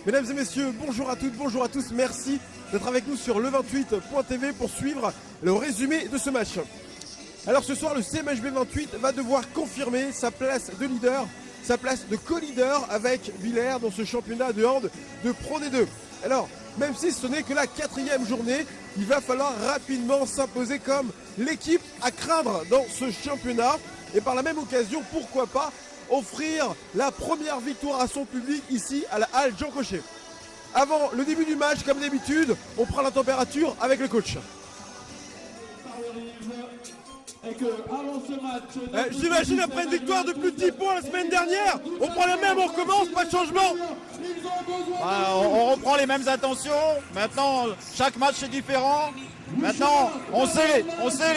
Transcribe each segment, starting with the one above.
Mesdames et messieurs, bonjour à toutes, bonjour à tous, merci d'être avec nous sur le28.tv pour suivre le résumé de ce match. Alors ce soir, le CMHB 28 va devoir confirmer sa place de leader, sa place de co-leader avec Villers dans ce championnat de hand de Pro D2. Alors, même si ce n'est que la 4e journée, il va falloir rapidement s'imposer comme l'équipe à craindre dans ce championnat. Et par la même occasion, pourquoi pas offrir la première victoire à son public ici à la halle Jean Cochet. Avant le début du match, comme d'habitude, on prend la température avec le coach. J'imagine après une victoire de plus de 10 points la semaine dernière, on prend la même, on recommence, pas de changement. On reprend les mêmes intentions. Maintenant, chaque match est différent. Maintenant, on sait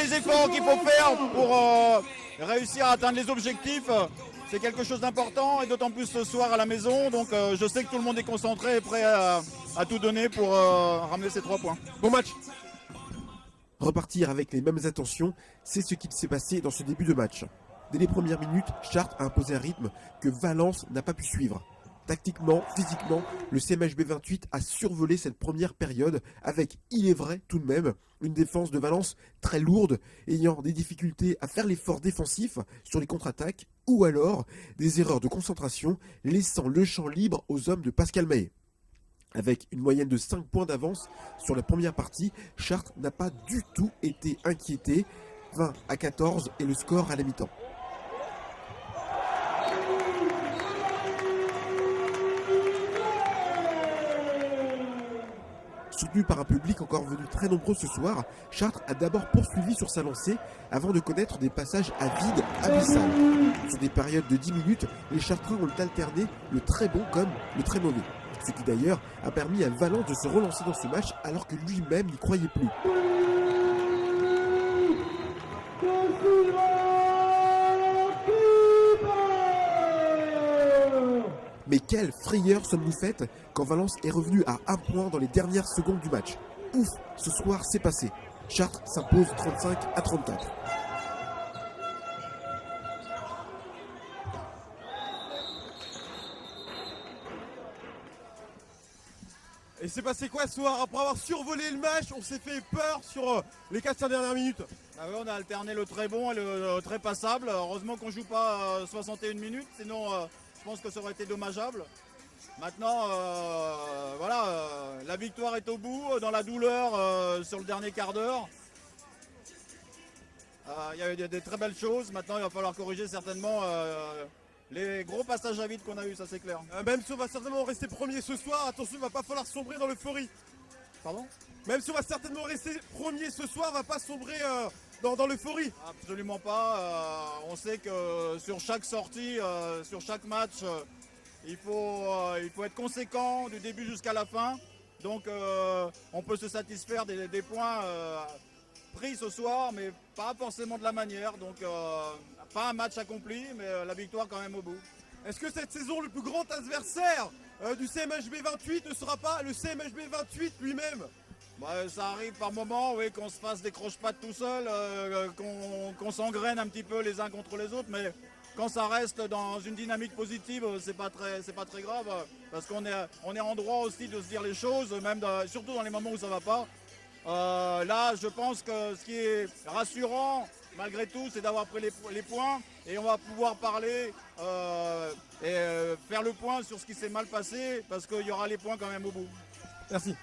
les efforts qu'il faut faire pour réussir à atteindre les objectifs. C'est quelque chose d'important et d'autant plus ce soir à la maison. Donc je sais que tout le monde est concentré et prêt à tout donner pour ramener ces 3 points. Bon match. Repartir avec les mêmes intentions, c'est ce qui s'est passé dans ce début de match. Dès les premières minutes, Chartres a imposé un rythme que Valence n'a pas pu suivre. Tactiquement, physiquement, le CMHB 28 a survolé cette première période avec, il est vrai tout de même, une défense de Valence très lourde, ayant des difficultés à faire l'effort défensif sur les contre-attaques ou alors des erreurs de concentration, laissant le champ libre aux hommes de Pascal Mahé. Avec une moyenne de 5 points d'avance sur la première partie, Chartres n'a pas du tout été inquiété, 20-14 et le score à la mi-temps. Soutenu par un public encore venu très nombreux ce soir, Chartres a d'abord poursuivi sur sa lancée avant de connaître des passages à vide abyssal. Sur des périodes de 10 minutes, les Chartreux ont alterné le très bon comme le très mauvais. Ce qui d'ailleurs a permis à Valence de se relancer dans ce match alors que lui-même n'y croyait plus. Mais quelle frayeur sommes-nous faites quand Valence est revenu à 1 point dans les dernières secondes du match. Ouf, ce soir c'est passé. Chartres s'impose 35-34. Et c'est passé quoi ce soir? Après avoir survolé le match, on s'est fait peur sur les 4-5 dernières minutes. Ah ouais, on a alterné le très bon et le très passable. Heureusement qu'on ne joue pas 61 minutes, sinon je pense que ça aurait été dommageable. Maintenant, la victoire est au bout, dans la douleur sur le dernier quart d'heure. Il y a eu des très belles choses. Maintenant, il va falloir corriger certainement les gros passages à vide qu'on a eu, ça c'est clair. Même si on va certainement rester premier ce soir, attention, il va pas falloir sombrer dans l'euphorie. Pardon? Même si on va certainement rester premier ce soir, va pas sombrer dans l'euphorie. Absolument pas. On sait que sur chaque sortie, sur chaque match, il faut être conséquent du début jusqu'à la fin. Donc on peut se satisfaire des points pris ce soir, mais pas forcément de la manière. Donc pas un match accompli, mais la victoire quand même au bout. Est-ce que cette saison, le plus grand adversaire du CMHB 28 ne sera pas le CMHB 28 lui-même? Ça arrive par moments, oui, qu'on se fasse des croche-pattes tout seul, qu'on s'engraine un petit peu les uns contre les autres, mais quand ça reste dans une dynamique positive, c'est pas très grave, parce qu'on est en droit aussi de se dire les choses, même surtout dans les moments où ça va pas. Là, je pense que ce qui est rassurant, malgré tout, c'est d'avoir pris les points, et on va pouvoir parler et faire le point sur ce qui s'est mal passé, parce qu'il y aura les points quand même au bout. Merci.